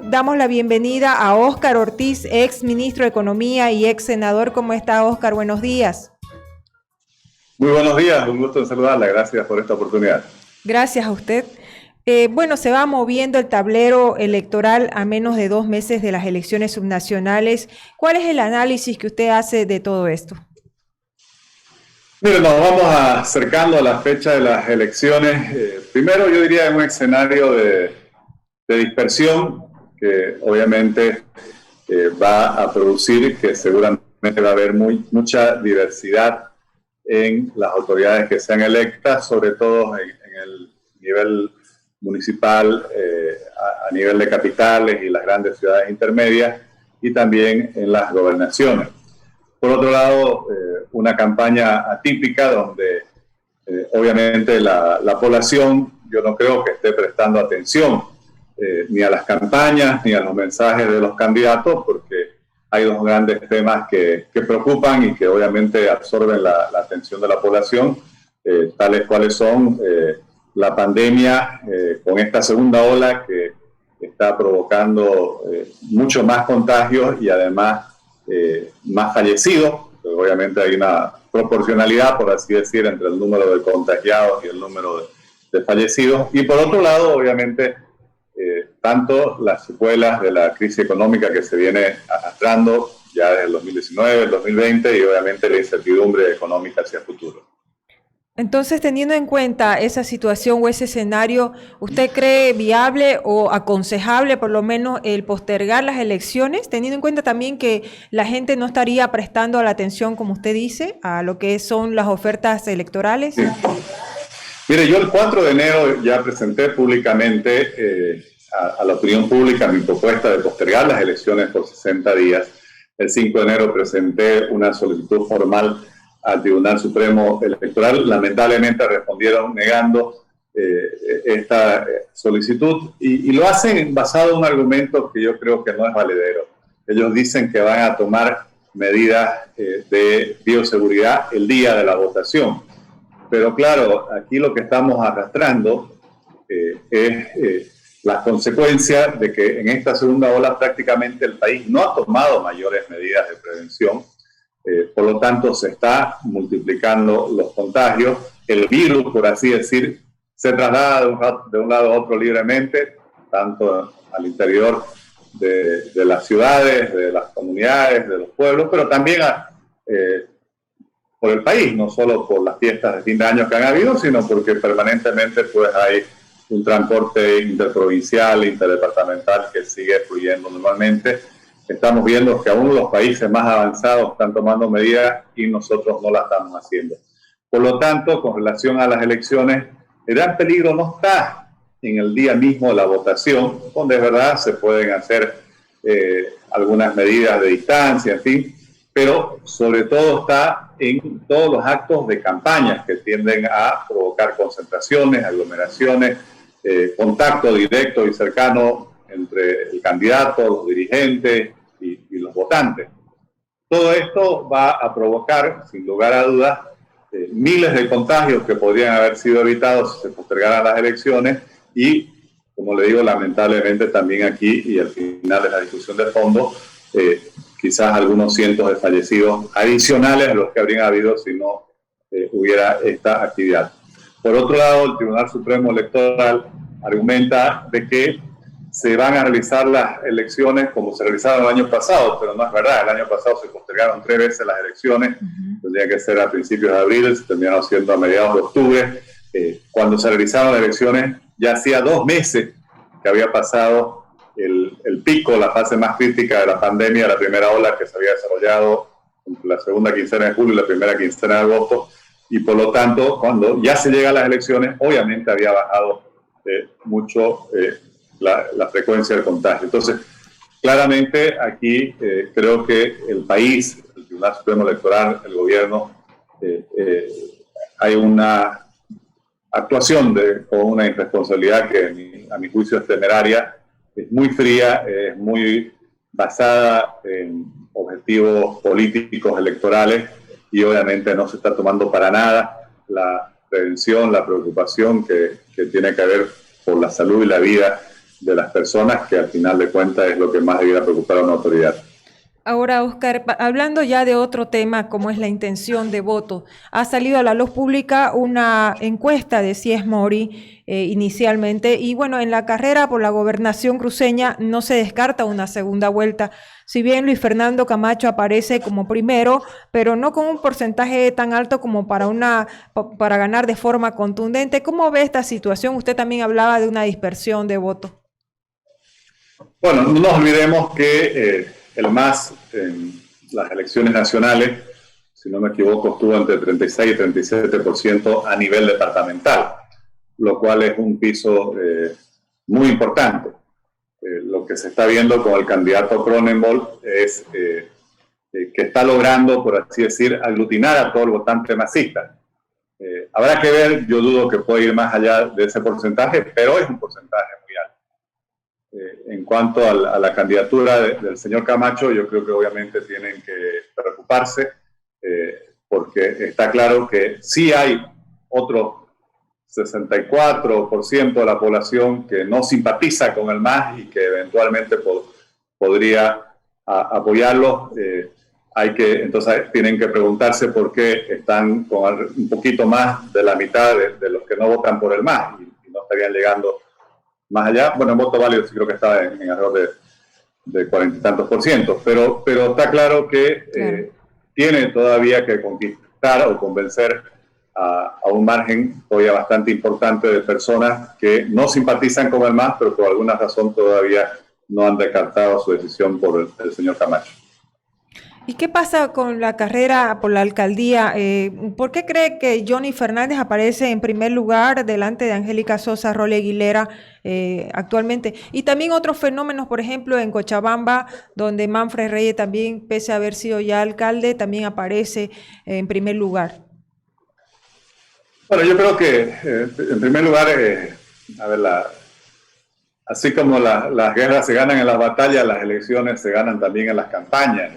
Damos la bienvenida a Óscar Ortiz, ex ministro de Economía y ex senador. ¿Cómo está, Óscar? Buenos días. Muy buenos días, un gusto en saludarla. Gracias por esta oportunidad. Gracias a usted. Bueno, se va moviendo el tablero electoral a menos de 2 meses de las elecciones subnacionales. ¿Cuál es el análisis que usted hace de todo esto? Mire, nos vamos acercando a la fecha de las elecciones. Primero, yo diría en un escenario de dispersión que obviamente va a producir que seguramente va a haber mucha diversidad en las autoridades que sean electas, sobre todo en el nivel municipal, a nivel de capitales y las grandes ciudades intermedias, y también en las gobernaciones. Por otro lado, una campaña atípica donde obviamente la población, yo no creo que esté prestando atención ni a las campañas ni a los mensajes de los candidatos, porque hay dos grandes temas que preocupan y que obviamente absorben la atención de la población, tales cuales son la pandemia con esta segunda ola que está provocando mucho más contagios y además más fallecidos. Obviamente hay una proporcionalidad, por así decir, entre el número de contagiados y el número de fallecidos. Y por otro lado, obviamente, tanto las secuelas de la crisis económica que se viene arrastrando ya desde el 2019, el 2020, y obviamente la incertidumbre económica hacia el futuro. Entonces, teniendo en cuenta esa situación o ese escenario, ¿usted cree viable o aconsejable por lo menos el postergar las elecciones, teniendo en cuenta también que la gente no estaría prestando la atención, como usted dice, a lo que son las ofertas electorales? Sí. Mire, yo el 4 de enero ya presenté públicamente a la opinión pública mi propuesta de postergar las elecciones por 60 días. El 5 de enero presenté una solicitud formal al Tribunal Supremo Electoral. Lamentablemente respondieron negando esta solicitud y lo hacen basado en un argumento que yo creo que no es valedero. Ellos dicen que van a tomar medidas de bioseguridad el día de la votación. Pero claro, aquí lo que estamos arrastrando es las consecuencias de que en esta segunda ola prácticamente el país no ha tomado mayores medidas de prevención. Por lo tanto, se está multiplicando los contagios. El virus, por así decir, se traslada de un lado a otro libremente, tanto al interior de las ciudades, de las comunidades, de los pueblos, pero también por el país, no solo por las fiestas de fin de año que han habido, sino porque permanentemente pues hay un transporte interprovincial, interdepartamental que sigue fluyendo normalmente. Estamos viendo que aún los países más avanzados están tomando medidas y nosotros no las estamos haciendo. Por lo tanto, con relación a las elecciones, el gran peligro no está en el día mismo de la votación, donde es verdad se pueden hacer algunas medidas de distancia, en fin, pero sobre todo está en todos los actos de campaña que tienden a provocar concentraciones, aglomeraciones, contacto directo y cercano entre el candidato, los dirigentes y los votantes. Todo esto va a provocar, sin lugar a dudas, miles de contagios que podrían haber sido evitados si se postergaran las elecciones y, como le digo, lamentablemente también aquí y al final de la discusión de fondo, quizás algunos cientos de fallecidos adicionales a los que habrían habido si no hubiera esta actividad. Por otro lado, el Tribunal Supremo Electoral argumenta de que se van a realizar las elecciones como se realizaron el año pasado, pero no es verdad. El año pasado se postergaron 3 veces las elecciones, tendría que ser a principios de abril, se terminaron siendo a mediados de octubre. Cuando se realizaron las elecciones ya hacía 2 meses que había pasado el pico, la fase más crítica de la pandemia, la primera ola que se había desarrollado entre la segunda quincena de julio y la primera quincena de agosto, y por lo tanto, cuando ya se llega a las elecciones, obviamente había bajado mucho la frecuencia del contagio. Entonces, claramente aquí creo que el país, el Tribunal Supremo Electoral, el gobierno, hay una actuación con una irresponsabilidad que a mi juicio es temeraria, es muy fría, es muy basada en objetivos políticos electorales y obviamente no se está tomando para nada la prevención, la preocupación que tiene que ver por la salud y la vida de las personas, que al final de cuentas es lo que más debiera preocupar a una autoridad. Ahora, Oscar, hablando ya de otro tema, como es la intención de voto, ha salido a la luz pública una encuesta de Cies Mori inicialmente, y bueno, en la carrera por la gobernación cruceña no se descarta una segunda vuelta. Si bien Luis Fernando Camacho aparece como primero, pero no con un porcentaje tan alto como para ganar de forma contundente. ¿Cómo ve esta situación? Usted también hablaba de una dispersión de voto. Bueno, no nos olvidemos que el MAS en las elecciones nacionales, si no me equivoco, estuvo entre 36 y 37% a nivel departamental, lo cual es un piso muy importante. Lo que se está viendo con el candidato Cronenberg es que está logrando, por así decir, aglutinar a todo el votante masista. Habrá que ver, yo dudo que pueda ir más allá de ese porcentaje, pero es un porcentaje muy alto. En cuanto a la candidatura del señor Camacho, yo creo que obviamente tienen que preocuparse, porque está claro que sí hay otro 64% de la población que no simpatiza con el MAS y que eventualmente podría apoyarlo. Entonces tienen que preguntarse por qué están con un poquito más de la mitad de los que no votan por el MAS y no estarían llegando más allá. Bueno, en voto válido sí creo que está en alrededor de 40 y tantos %, pero está claro que tiene todavía que conquistar o convencer a un margen todavía bastante importante de personas que no simpatizan con el MAS, pero por alguna razón todavía no han descartado su decisión por el señor Camacho. ¿Y qué pasa con la carrera por la alcaldía? ¿Por qué cree que Johnny Fernández aparece en primer lugar delante de Angélica Sosa, Rolly Aguilera actualmente? Y también otros fenómenos, por ejemplo, en Cochabamba, donde Manfred Reyes también, pese a haber sido ya alcalde, también aparece en primer lugar. Bueno, yo creo que, en primer lugar, así como las guerras se ganan en las batallas, las elecciones se ganan también en las campañas.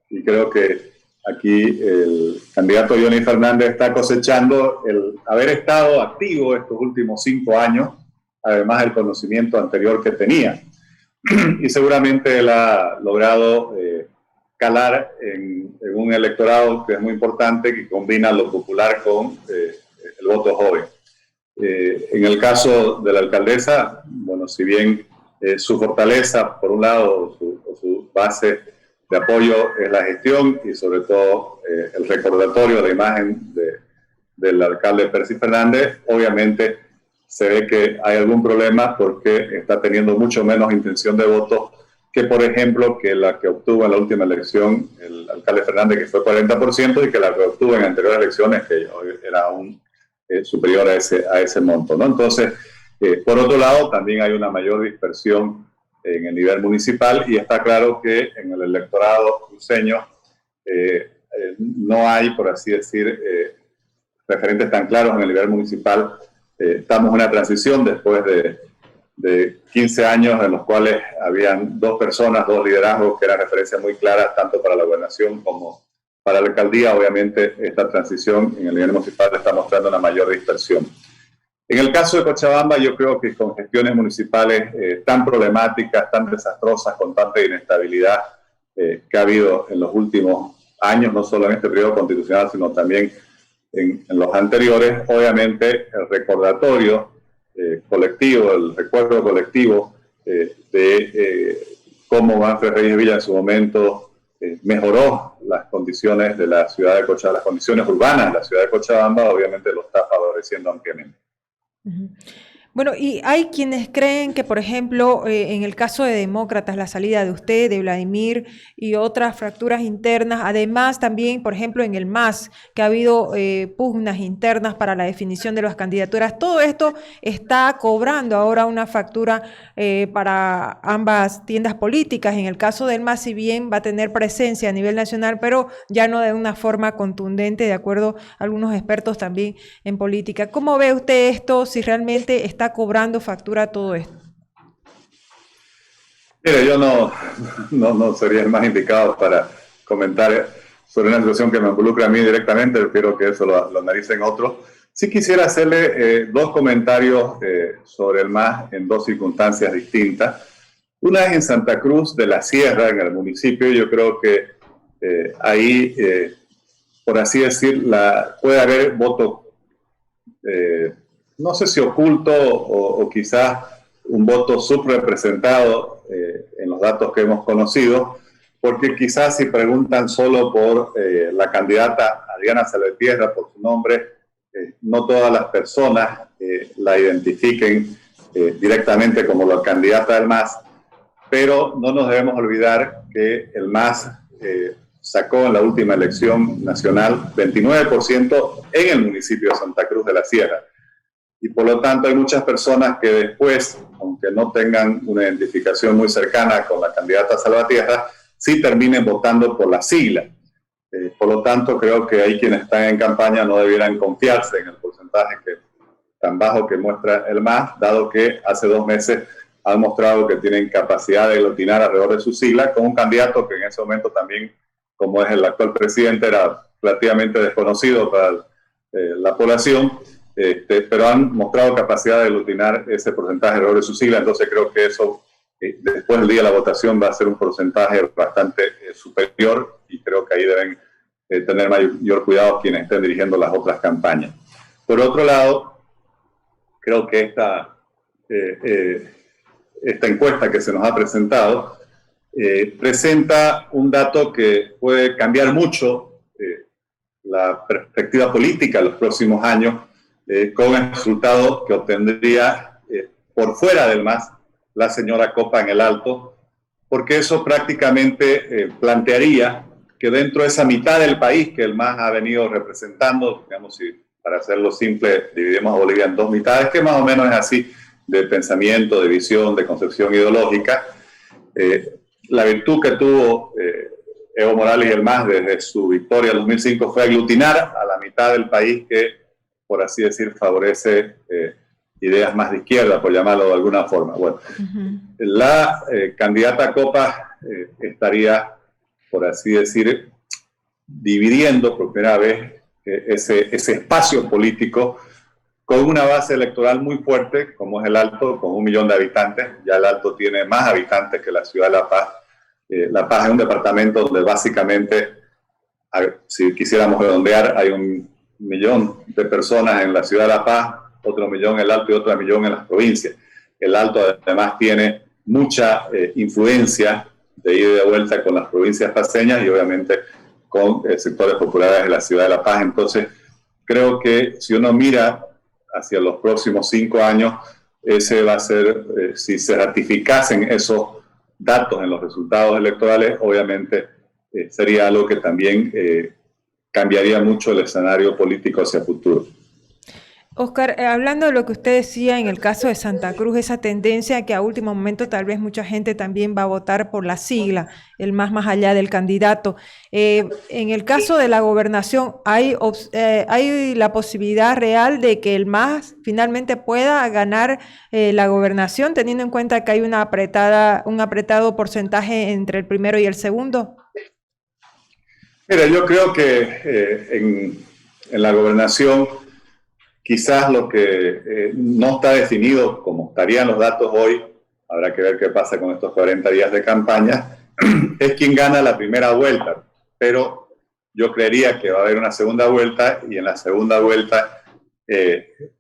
Y creo que aquí el candidato Johnny Fernández está cosechando el haber estado activo estos últimos 5 años, además del conocimiento anterior que tenía. Y seguramente él ha logrado calar en un electorado que es muy importante, que combina lo popular con el voto joven. En el caso de la alcaldesa, bueno, si bien su fortaleza, por un lado, su base de apoyo es la gestión y sobre todo el recordatorio de la imagen del alcalde Percy Fernández, obviamente se ve que hay algún problema porque está teniendo mucho menos intención de voto que, por ejemplo, que la que obtuvo en la última elección el alcalde Fernández, que fue 40%, y que la que obtuvo en anteriores elecciones, que era aún superior a ese monto, ¿no? Entonces, por otro lado, también hay una mayor dispersión en el nivel municipal, y está claro que en el electorado cruceño no hay, por así decir, referentes tan claros en el nivel municipal. Estamos en una transición después de 15 años en los cuales habían 2 personas, 2 liderazgos que eran referencias muy claras tanto para la gobernación como para la alcaldía. Obviamente esta transición en el nivel municipal está mostrando una mayor dispersión. En el caso de Cochabamba, yo creo que con gestiones municipales tan problemáticas, tan desastrosas, con tanta inestabilidad que ha habido en los últimos años, no solo en este periodo constitucional, sino también en los anteriores, obviamente el recordatorio colectivo, el recuerdo colectivo de cómo Manfred Reyes Villa en su momento mejoró las condiciones de la ciudad de Cochabamba, las condiciones urbanas de la ciudad de Cochabamba, obviamente lo está favoreciendo ampliamente. Bueno, y hay quienes creen que, por ejemplo, en el caso de Demócratas, la salida de usted, de Vladimir y otras fracturas internas, además también, por ejemplo, en el MAS, que ha habido pugnas internas para la definición de las candidaturas, todo esto está cobrando ahora una factura para ambas tiendas políticas. En el caso del MAS, si bien va a tener presencia a nivel nacional, pero ya no de una forma contundente, de acuerdo a algunos expertos también en política. ¿Cómo ve usted esto, si realmente está cobrando factura todo esto? Mire, yo no sería el más indicado para comentar sobre una situación que me involucra a mí directamente. Prefiero que eso lo analicen otros. Sí quisiera hacerle dos comentarios sobre el MAS en dos circunstancias distintas. Una es en Santa Cruz de la Sierra, en el municipio. Yo creo que ahí, por así decir, puede haber voto, no sé si oculto o quizás un voto subrepresentado en los datos que hemos conocido, porque quizás si preguntan solo por la candidata Adriana Salvatierra, por su nombre, no todas las personas la identifiquen directamente como la candidata del MAS, pero no nos debemos olvidar que el MAS sacó en la última elección nacional 29% en el municipio de Santa Cruz de la Sierra. Y por lo tanto hay muchas personas que después, aunque no tengan una identificación muy cercana con la candidata Salvatierra, sí terminen votando por la sigla. Por lo tanto, creo que ahí quienes están en campaña no debieran confiarse en el porcentaje tan bajo que muestra el MAS, dado que hace 2 meses han mostrado que tienen capacidad de aglutinar alrededor de su sigla, con un candidato que en ese momento también, como es el actual presidente, era relativamente desconocido para la población, pero han mostrado capacidad de aglutinar ese porcentaje alrededor de su sigla. Entonces creo que eso, después del día de la votación, va a ser un porcentaje bastante superior, y creo que ahí deben tener mayor cuidado quienes estén dirigiendo las otras campañas. Por otro lado, creo que esta encuesta que se nos ha presentado presenta un dato que puede cambiar mucho la perspectiva política en los próximos años, con el resultado que obtendría por fuera del MAS la señora Copa en el Alto, porque eso prácticamente plantearía que dentro de esa mitad del país que el MAS ha venido representando, digamos, si para hacerlo simple dividimos a Bolivia en 2 mitades, que más o menos es así, de pensamiento, de visión, de concepción ideológica, la virtud que tuvo Evo Morales y el MAS desde su victoria en 2005 fue aglutinar a la mitad del país que, por así decir, favorece ideas más de izquierda, por llamarlo de alguna forma. Bueno, la candidata Copa estaría, por así decir, dividiendo por primera vez ese espacio político con una base electoral muy fuerte, como es el Alto, con 1 millón de habitantes. Ya el Alto tiene más habitantes que la ciudad de La Paz. La Paz es un departamento donde básicamente, si quisiéramos redondear, hay 1 millón de personas en la ciudad de La Paz, otro millón en el Alto y otro millón en las provincias. El Alto además tiene mucha influencia de ida y de vuelta con las provincias paceñas y obviamente con sectores populares de la ciudad de La Paz. Entonces, creo que si uno mira hacia los próximos 5 años, ese va a ser, si se ratificasen esos datos en los resultados electorales, obviamente sería algo que también cambiaría mucho el escenario político hacia el futuro. Oscar, hablando de lo que usted decía en el caso de Santa Cruz, esa tendencia que a último momento tal vez mucha gente también va a votar por la sigla, el más allá del candidato. En el caso de la gobernación, ¿hay la posibilidad real de que el MAS finalmente pueda ganar la gobernación, teniendo en cuenta que hay un apretado porcentaje entre el primero y el segundo? Mira, yo creo que en la gobernación, quizás lo que no está definido, como estarían los datos hoy, habrá que ver qué pasa con estos 40 días de campaña, es quien gana la primera vuelta. Pero yo creería que va a haber una segunda vuelta, y en la segunda vuelta,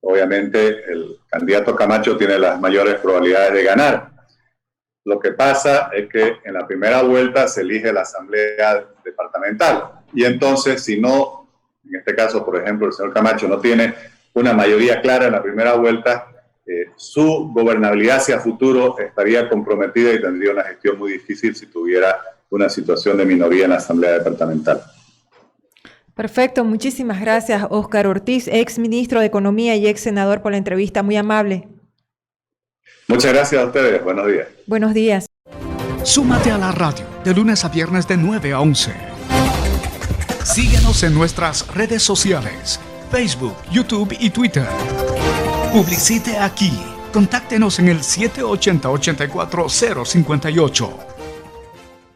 obviamente, el candidato Camacho tiene las mayores probabilidades de ganar. Lo que pasa es que en la primera vuelta se elige la asamblea departamental. Y entonces, si no, en este caso, por ejemplo, el señor Camacho no tiene una mayoría clara en la primera vuelta, su gobernabilidad hacia futuro estaría comprometida y tendría una gestión muy difícil si tuviera una situación de minoría en la Asamblea Departamental. Perfecto, muchísimas gracias, Óscar Ortiz, ex ministro de Economía y ex senador, por la entrevista, muy amable. Muchas gracias a ustedes, buenos días. Buenos días. Súmate a la radio de lunes a viernes de 9 a 11. Síguenos en nuestras redes sociales, Facebook, YouTube y Twitter. Publicite aquí. Contáctenos en el 780-84058.